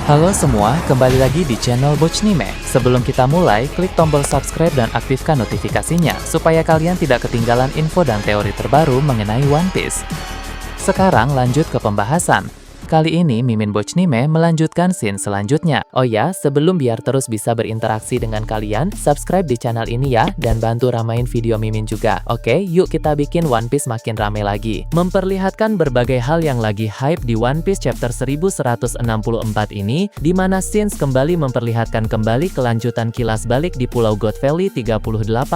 Halo semua, kembali lagi di channel Bochnime. Sebelum kita mulai, klik tombol subscribe dan aktifkan notifikasinya supaya kalian tidak ketinggalan info dan teori terbaru mengenai One Piece. Sekarang lanjut ke pembahasan. Kali ini Mimin Bochnime melanjutkan scene selanjutnya. Oh ya, sebelum biar terus bisa berinteraksi dengan kalian, subscribe di channel ini ya, dan bantu ramain video Mimin juga. Oke, yuk kita bikin One Piece makin rame lagi. Memperlihatkan berbagai hal yang lagi hype di One Piece chapter 1164 ini, di mana scenes kembali memperlihatkan kembali kelanjutan kilas balik di Pulau God Valley 38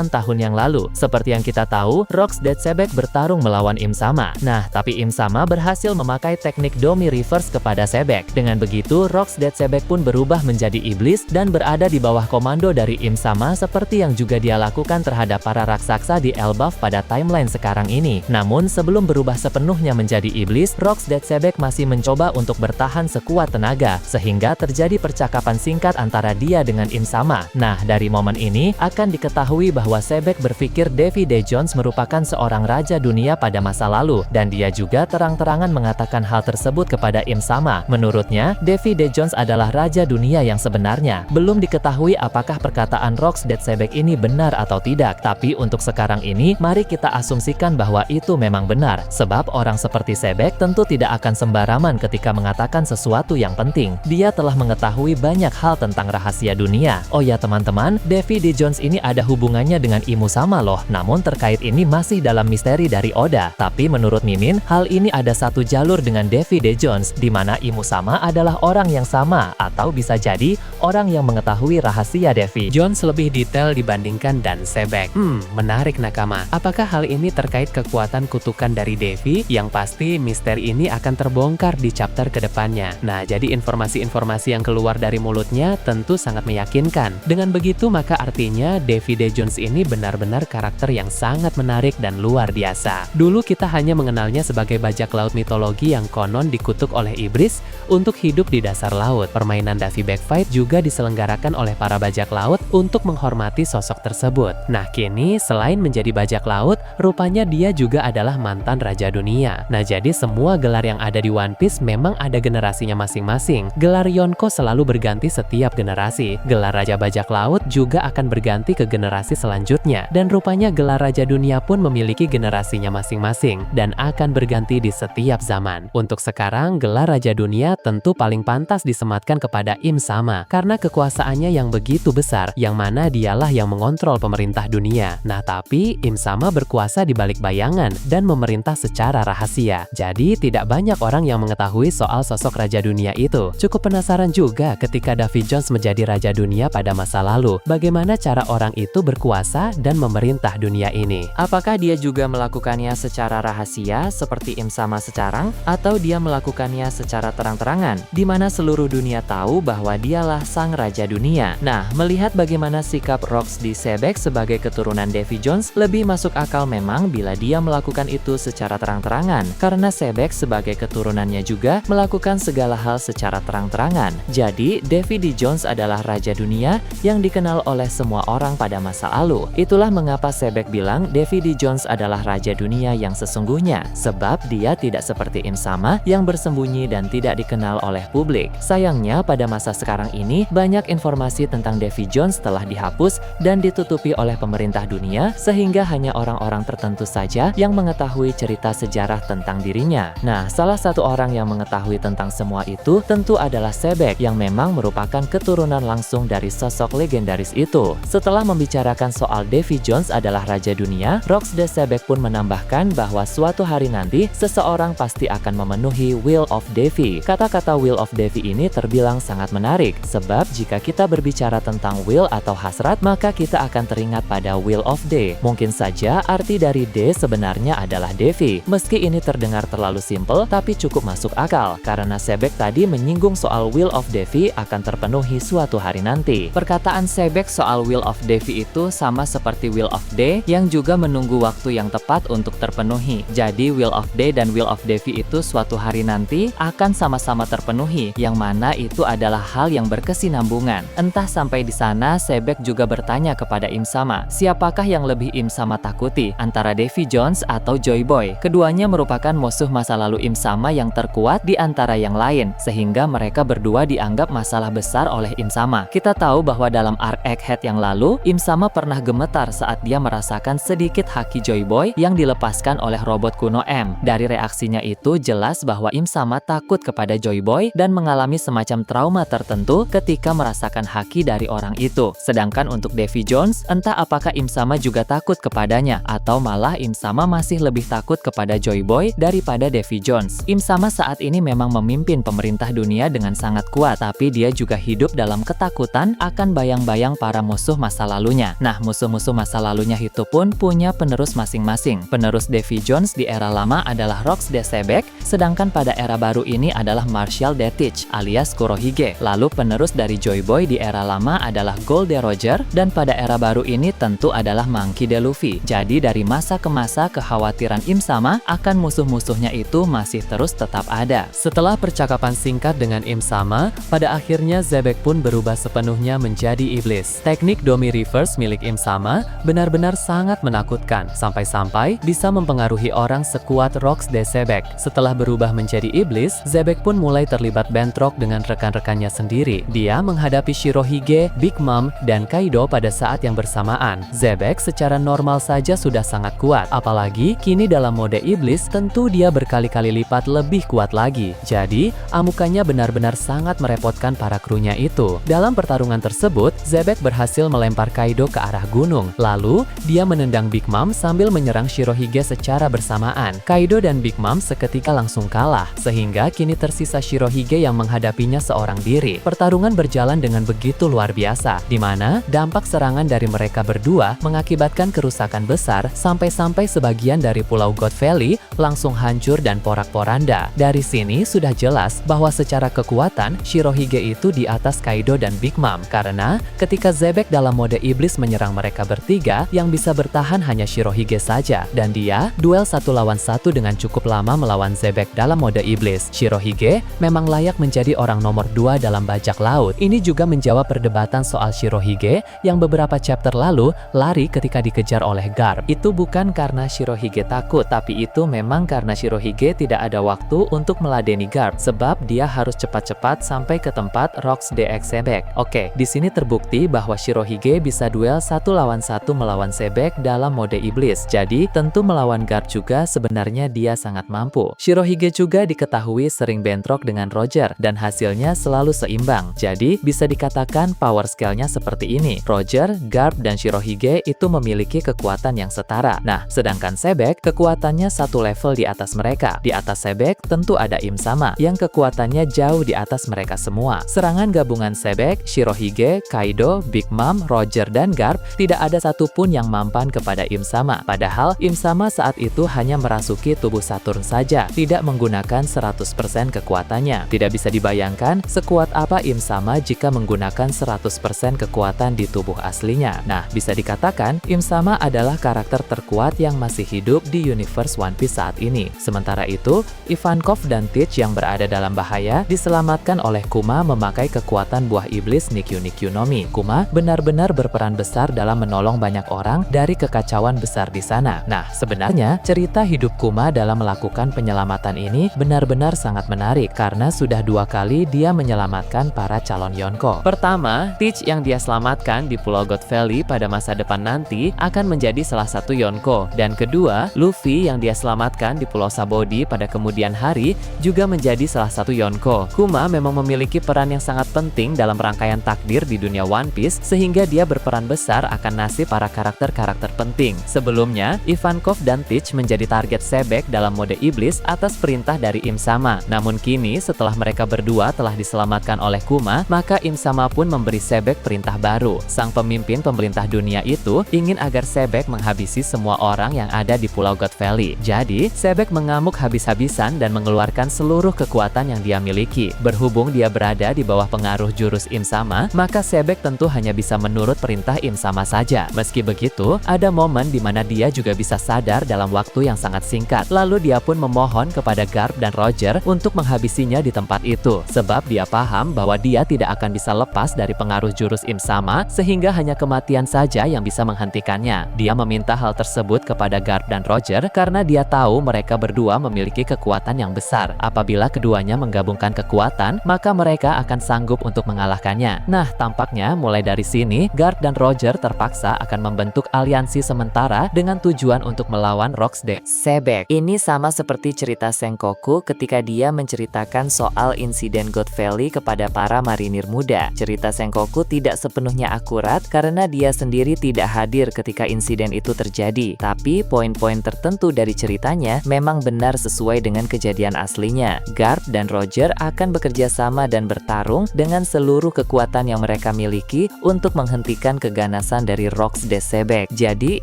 tahun yang lalu. Seperti yang kita tahu, Rocks Dead Sebek bertarung melawan Im Sama. Nah, tapi Im Sama berhasil memakai teknik Domi Reverse kepada Sebek. Dengan begitu, Rocks Dead Sebek pun berubah menjadi iblis dan berada di bawah komando dari Im Sama seperti yang juga dia lakukan terhadap para raksasa di Elbaf pada timeline sekarang ini. Namun, sebelum berubah sepenuhnya menjadi iblis, Rocks Dead Sebek masih mencoba untuk bertahan sekuat tenaga, sehingga terjadi percakapan singkat antara dia dengan Im Sama. Nah, dari momen ini, akan diketahui bahwa Sebek berpikir Davy D. Jones merupakan seorang raja dunia pada masa lalu, dan dia juga terang-terangan mengatakan hal tersebut kepada Im Sama. Menurutnya, Davy D. Jones adalah raja dunia yang sebenarnya. Belum diketahui apakah perkataan Rocks Dead Sebek ini benar atau tidak, tapi untuk sekarang ini, mari kita asumsikan bahwa itu memang benar. Sebab orang seperti Sebek tentu tidak akan sembarangan ketika mengatakan sesuatu yang penting. Dia telah mengetahui banyak hal tentang rahasia dunia. Oh ya teman-teman, Davy D. Jones ini ada hubungannya dengan Im Sama loh. Namun terkait ini masih dalam misteri dari Oda. Tapi menurut Mimin, hal ini ada satu jalur dengan Davy D. Jones, di mana Im Sama adalah orang yang sama, atau bisa jadi orang yang mengetahui rahasia Davy Jones lebih detail dibandingkan Dan Sebek. Menarik nakama. Apakah hal ini terkait kekuatan kutukan dari Davy? Yang pasti misteri ini akan terbongkar di chapter kedepannya. Nah, jadi informasi-informasi yang keluar dari mulutnya tentu sangat meyakinkan. Dengan begitu maka artinya Davy D. Jones ini benar-benar karakter yang sangat menarik dan luar biasa. Dulu kita hanya mengenalnya sebagai bajak laut mitologi yang konon dikutuk oleh iblis untuk hidup di dasar laut. Permainan Davy Backfight juga diselenggarakan oleh para bajak laut untuk menghormati sosok tersebut. Nah, kini selain menjadi bajak laut, rupanya dia juga adalah mantan raja dunia. Nah, jadi semua gelar yang ada di One Piece memang ada generasinya masing-masing. Gelar Yonko selalu berganti setiap generasi. Gelar raja bajak laut juga akan berganti ke generasi selanjutnya. Dan rupanya gelar raja dunia pun memiliki generasinya masing-masing dan akan berganti di setiap zaman. Untuk sekarang, gelar raja dunia tentu paling pantas disematkan kepada Im Sama karena kekuasaannya yang begitu besar, yang mana dialah yang mengontrol pemerintah dunia. Nah, tapi Im Sama berkuasa di balik bayangan dan memerintah secara rahasia. Jadi tidak banyak orang yang mengetahui soal sosok raja dunia itu. Cukup penasaran juga ketika Davy Jones menjadi raja dunia pada masa lalu. Bagaimana cara orang itu berkuasa dan memerintah dunia ini? Apakah dia juga melakukannya secara rahasia seperti Im Sama sekarang, atau dia melakukannya secara terang-terangan, di mana seluruh dunia tahu bahwa dialah sang raja dunia? Nah, melihat bagaimana sikap Rocks D. Sebek sebagai keturunan Davy Jones, lebih masuk akal memang bila dia melakukan itu secara terang-terangan, karena Sebek sebagai keturunannya juga melakukan segala hal secara terang-terangan. Jadi, Davy D. Jones adalah raja dunia yang dikenal oleh semua orang pada masa lalu. Itulah mengapa Sebek bilang Davy D. Jones adalah raja dunia yang sesungguhnya, sebab dia tidak seperti Im Sama yang bersembunyi dan tidak dikenal oleh publik. Sayangnya pada masa sekarang ini banyak informasi tentang Davy Jones telah dihapus dan ditutupi oleh pemerintah dunia, sehingga hanya orang-orang tertentu saja yang mengetahui cerita sejarah tentang dirinya. Nah, salah satu orang yang mengetahui tentang semua itu tentu adalah Sebek, yang memang merupakan keturunan langsung dari sosok legendaris itu. Setelah membicarakan soal Davy Jones adalah raja dunia, Rocks Dead Sebek pun menambahkan bahwa suatu hari nanti seseorang pasti akan memenuhi Will of Davy. Kata-kata Will of Davy ini terbilang sangat menarik, sebab jika kita berbicara tentang will atau hasrat, maka kita akan teringat pada Will of Day. Mungkin saja arti dari D sebenarnya adalah Davy. Meski ini terdengar terlalu simpel, tapi cukup masuk akal, karena Sebek tadi menyinggung soal Will of Davy akan terpenuhi suatu hari nanti. Perkataan Sebek soal Will of Davy itu sama seperti Will of Day yang juga menunggu waktu yang tepat untuk terpenuhi. Jadi Will of Day dan Will of Davy itu suatu hari nanti nanti akan sama-sama terpenuhi, yang mana itu adalah hal yang berkesinambungan. Entah sampai di sana, Sebek juga bertanya kepada Im Sama, siapakah yang lebih Im Sama takuti, antara Davy Jones atau Joy Boy? Keduanya merupakan musuh masa lalu Im Sama yang terkuat di antara yang lain, sehingga mereka berdua dianggap masalah besar oleh Im Sama. Kita tahu bahwa dalam arc Egghead yang lalu, Im Sama pernah gemetar saat dia merasakan sedikit haki Joy Boy yang dilepaskan oleh robot kuno M. Dari reaksinya itu jelas bahwa Im Sama takut kepada Joy Boy dan mengalami semacam trauma tertentu ketika merasakan haki dari orang itu. Sedangkan untuk Davy Jones, entah apakah Im Sama juga takut kepadanya atau malah Im Sama masih lebih takut kepada Joy Boy daripada Davy Jones. Im Sama saat ini memang memimpin pemerintah dunia dengan sangat kuat, tapi dia juga hidup dalam ketakutan akan bayang-bayang para musuh masa lalunya. Nah, musuh-musuh masa lalunya itu pun punya penerus masing-masing. Penerus Davy Jones di era lama adalah Rox de Sebek, sedangkan pada era baru ini adalah Marshall de Teach alias Kurohige. Lalu penerus dari Joy Boy di era lama adalah Gold de Roger, dan pada era baru ini tentu adalah Monkey de Luffy. Jadi dari masa ke masa kekhawatiran Im Sama akan musuh-musuhnya itu masih terus tetap ada. Setelah percakapan singkat dengan Im Sama, pada akhirnya Sebek pun berubah sepenuhnya menjadi iblis. Teknik Domi Reverse milik Im Sama benar-benar sangat menakutkan, sampai-sampai bisa mempengaruhi orang sekuat Rox de Sebek. Setelah berubah menjadi iblis, Sebek pun mulai terlibat bentrok dengan rekan-rekannya sendiri. Dia menghadapi Shirohige, Big Mom, dan Kaido pada saat yang bersamaan. Sebek secara normal saja sudah sangat kuat, apalagi kini dalam mode iblis tentu dia berkali-kali lipat lebih kuat lagi. Jadi, amukannya benar-benar sangat merepotkan para krunya itu. Dalam pertarungan tersebut, Sebek berhasil melempar Kaido ke arah gunung. Lalu, dia menendang Big Mom sambil menyerang Shirohige secara bersamaan. Kaido dan Big Mom seketika langsung kalah, sehingga kini tersisa Shirohige yang menghadapinya seorang diri. Pertarungan berjalan dengan begitu luar biasa, di mana dampak serangan dari mereka berdua mengakibatkan kerusakan besar sampai-sampai sebagian dari Pulau God Valley langsung hancur dan porak-poranda. Dari sini sudah jelas bahwa secara kekuatan Shirohige itu di atas Kaido dan Big Mom, karena ketika Sebek dalam mode iblis menyerang mereka bertiga, yang bisa bertahan hanya Shirohige saja, dan dia duel 1 lawan 1 dengan cukup lama melawan Sebek dalam mode iblis. Shirohige memang layak menjadi orang nomor 2 dalam bajak laut. Ini juga menjawab perdebatan soal Shirohige yang beberapa chapter lalu lari ketika dikejar oleh Garp. Itu bukan karena Shirohige takut, tapi itu memang karena Shirohige tidak ada waktu untuk meladeni Garp, sebab dia harus cepat-cepat sampai ke tempat Rox DX Sebek. Oke, di sini terbukti bahwa Shirohige bisa duel 1 lawan 1 melawan Sebek dalam mode iblis. Jadi, tentu melawan Garp juga sebenarnya dia sangat mampu. Shirohige juga diketahui sering bentrok dengan Roger, dan hasilnya selalu seimbang. Jadi, bisa dikatakan power scale-nya seperti ini. Roger, Garp, dan Shirohige itu memiliki kekuatan yang setara. Nah, sedangkan Sebek, kekuatannya satu level di atas mereka. Di atas Sebek, tentu ada Im Sama, yang kekuatannya jauh di atas mereka semua. Serangan gabungan Sebek, Shirohige, Kaido, Big Mom, Roger, dan Garp, tidak ada satupun yang mampan kepada Im Sama. Padahal, Im Sama saat itu hanya merasuki tubuh Saturn saja, tidak menggunakan 100% kekuatannya. Tidak bisa dibayangkan sekuat apa Im Sama jika menggunakan 100% kekuatan di tubuh aslinya. Nah, bisa dikatakan Im Sama adalah karakter terkuat yang masih hidup di universe One Piece saat ini. Sementara itu, Ivankov dan Teach yang berada dalam bahaya diselamatkan oleh Kuma memakai kekuatan buah iblis Nikyu Nikyu no Mi. Kuma benar-benar berperan besar dalam menolong banyak orang dari kekacauan besar di sana. Nah, sebenarnya cerita hidup Kuma dalam melakukan penyelamatan ini benar-benar sangat menarik karena sudah 2 kali dia menyelamatkan para calon Yonko. Pertama, Teach yang dia selamatkan di Pulau God Valley pada masa depan nanti akan menjadi salah satu Yonko. Dan kedua, Luffy yang dia selamatkan di Pulau Sabodi pada kemudian hari juga menjadi salah satu Yonko. Kuma memang memiliki peran yang sangat penting dalam rangkaian takdir di dunia One Piece, sehingga dia berperan besar akan nasib para karakter-karakter penting. Sebelumnya, Ivankov dan Teach menjadi target Sebek dalam mode iblis atas perintah dari Im Sama. Namun kini setelah mereka berdua telah diselamatkan oleh Kuma, maka Im Sama pun memberi Sebek perintah baru. Sang pemimpin pemerintah dunia itu ingin agar Sebek menghabisi semua orang yang ada di Pulau God Valley. Jadi, Sebek mengamuk habis-habisan dan mengeluarkan seluruh kekuatan yang dia miliki. Berhubung dia berada di bawah pengaruh jurus Im Sama, maka Sebek tentu hanya bisa menurut perintah Im Sama saja. Meski begitu, ada momen di mana dia juga bisa sadar dalam waktu yang sangat singkat. Lalu dia pun memohon kepada Garp dan Roger untuk menghabisinya di tempat itu. Sebab dia paham bahwa dia tidak akan bisa lepas dari pengaruh jurus Im Sama, sehingga hanya kematian saja yang bisa menghentikannya. Dia meminta hal tersebut kepada Garp dan Roger karena dia tahu mereka berdua memiliki kekuatan yang besar. Apabila keduanya menggabungkan kekuatan, maka mereka akan sanggup untuk mengalahkannya. Nah, tampaknya mulai dari sini, Garp dan Roger terpaksa akan membentuk aliansi sementara dengan tujuan untuk melawan Rox de Sebek. Ini sama seperti cerita Sengoku ketika dia menceritakan soal insiden God Valley kepada para marinir muda. Cerita Sengoku tidak sepenuhnya akurat karena dia sendiri tidak hadir ketika insiden itu terjadi. Tapi poin-poin tertentu dari ceritanya memang benar sesuai dengan kejadian aslinya. Garp dan Roger akan bekerja sama dan bertarung dengan seluruh kekuatan yang mereka miliki untuk menghentikan keganasan dari Rox de Sebek. Jadi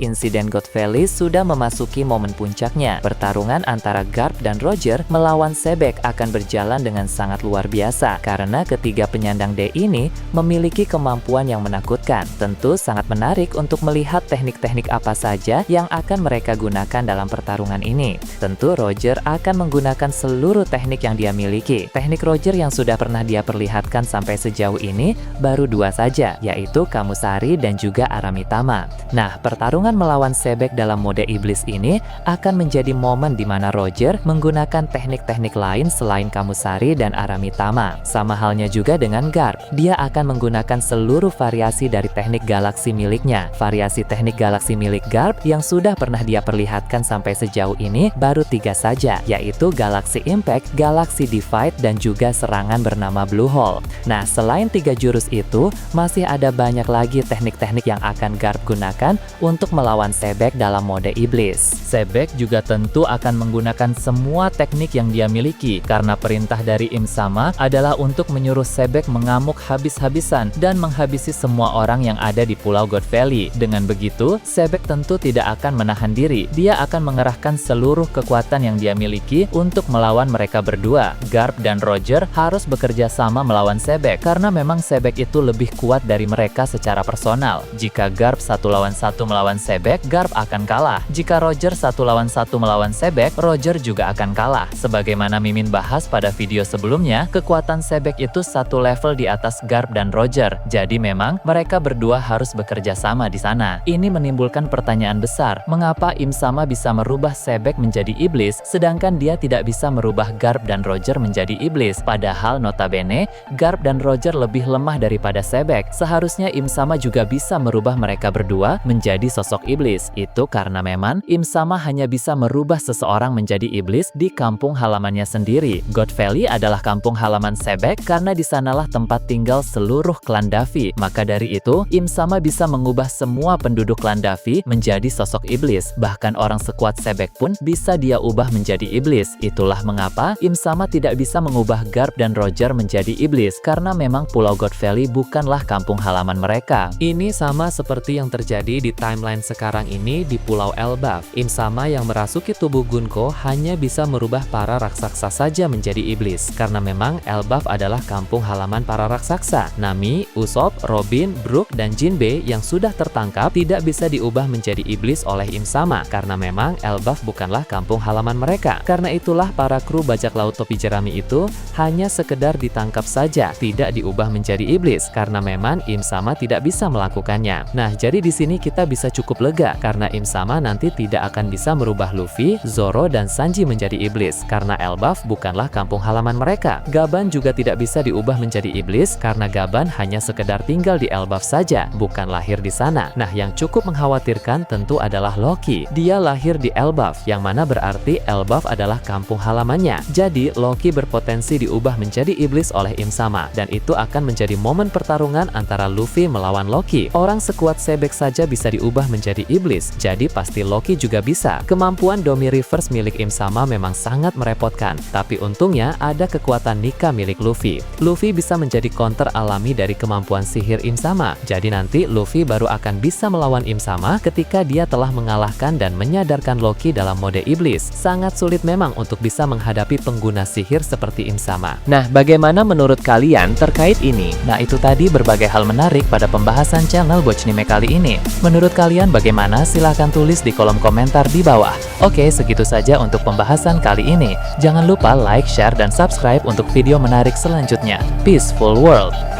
insiden God Valley sudah memasuki momen puncaknya. Pertarungan antara Garp dan Roger melawan Sebek akan berjalan dengan sangat luar biasa karena ketiga penyandang D ini memiliki kemampuan yang menakutkan. Tentu sangat menarik untuk melihat teknik-teknik apa saja yang akan mereka gunakan dalam pertarungan ini. Tentu Roger akan menggunakan seluruh teknik yang dia miliki. Teknik Roger yang sudah pernah dia perlihatkan sampai sejauh ini baru dua saja, yaitu Kamusari dan juga Aramitama. Nah, pertarungan melawan Sebek dalam mode iblis ini akan menjadi momen di mana Roger menggunakan teknik-teknik lain selain Kamusari dan Aramitama. Sama halnya juga dengan Garp. Dia akan menggunakan seluruh variasi dari teknik galaksi miliknya. Variasi teknik galaksi milik Garp yang sudah pernah dia perlihatkan sampai sejauh ini baru 3 saja, yaitu Galaxy Impact, Galaxy Divide, dan juga serangan bernama Blue Hole. Nah, selain 3 jurus itu, masih ada banyak lagi teknik-teknik yang akan Garp gunakan untuk melawan Sebek dalam mode iblis. Sebek juga tentu akan menggunakan semua teknik yang dia miliki karena perintah dari Im Sama adalah untuk menyuruh Sebek mengamuk habis-habisan dan menghabisi semua orang yang ada di Pulau God Valley. Dengan begitu, Sebek tentu tidak akan menahan diri. Dia akan mengerahkan seluruh kekuatan yang dia miliki untuk melawan mereka berdua. Garp dan Roger harus bekerja sama melawan Sebek karena memang Sebek itu lebih kuat dari mereka secara personal. Jika Garp 1 lawan 1 melawan Sebek, Garp akan kalah. Jika Roger 1 lawan 1 melawan Sebek, Roger juga akan kalah. Sebagaimana Mimin bahas pada video sebelumnya, kekuatan Sebek itu 1 level di atas Garp dan Roger. Jadi memang mereka berdua harus bekerja sama di sana. Ini menimbulkan pertanyaan besar, mengapa Im Sama bisa merubah Sebek menjadi iblis sedangkan dia tidak bisa merubah Garp dan Roger menjadi iblis? Padahal notabene Garp dan Roger lebih lemah daripada Sebek. Seharusnya Im Sama juga bisa merubah mereka berdua menjadi sosok iblis. Itu karena memang Im Sama hanya bisa merubah seseorang menjadi iblis di kampung halamannya sendiri. God Valley adalah kampung halaman Sebek karena di sanalah tempat tinggal seluruh klan Davi. Maka dari itu, Im Sama bisa mengubah semua penduduk klan Davi menjadi sosok iblis. Bahkan orang sekuat Sebek pun bisa dia ubah menjadi iblis. Itulah mengapa Im Sama tidak bisa mengubah Garp dan Roger menjadi iblis karena memang Pulau God Valley bukanlah kampung halaman mereka. Ini sama seperti yang terjadi di timeline sekarang ini di Pulau Elbaf. Im Sama yang merasuki tubuh Gunko hanya bisa merubah para raksasa saja menjadi iblis karena memang Elbaf adalah kampung halaman para raksasa. Nami, Usopp, Robin, Brook, dan Jinbe yang sudah tertangkap tidak bisa diubah menjadi iblis oleh Im Sama karena memang Elbaf bukanlah kampung halaman mereka. Karena itulah para kru bajak laut topi jerami itu hanya sekedar ditangkap saja, tidak diubah menjadi iblis karena memang Im Sama tidak bisa melakukannya. Nah, jadi di sini kita bisa cukup lega karena Im Sama nanti tidak akan bisa merubah Luffy, Zoro, dan Sanji menjadi iblis karena Elbaf bukanlah kampung halaman mereka. Gaban juga tidak bisa diubah menjadi iblis karena Gaban hanya sekedar tinggal di Elbaf saja, bukan lahir di sana. Nah, yang cukup mengkhawatirkan tentu adalah Loki. Dia lahir di Elbaf, yang mana berarti Elbaf adalah kampung halamannya. Jadi, Loki berpotensi diubah menjadi iblis oleh Im Sama, dan itu akan menjadi momen pertarungan antara Luffy melawan Loki. Orang sekuat Sebek saja bisa diubah menjadi iblis, jadi pasti Loki juga bisa. Kemampuan Domi Reverse milik Im Sama memang sangat merepotkan, tapi untungnya ada kekuatan Nika milik Luffy. Luffy bisa menjadi counter alami dari kemampuan sihir Im Sama, jadi nanti Luffy baru akan bisa melawan Im Sama ketika dia telah mengalahkan dan menyadarkan Loki dalam mode iblis. Sangat sulit memang untuk bisa menghadapi pengguna sihir seperti Im Sama. Nah, bagaimana menurut kalian terkait ini? Nah, itu tadi berbagai hal menarik pada pembahasan channel Bochnime kali ini. Menurut kalian bagaimana? Silahkan tulis di kolom komentar di bawah. Oke, segitu saja untuk pembahasan kali ini. Jangan lupa like, share, dan subscribe untuk video menarik selanjutnya. Peaceful World!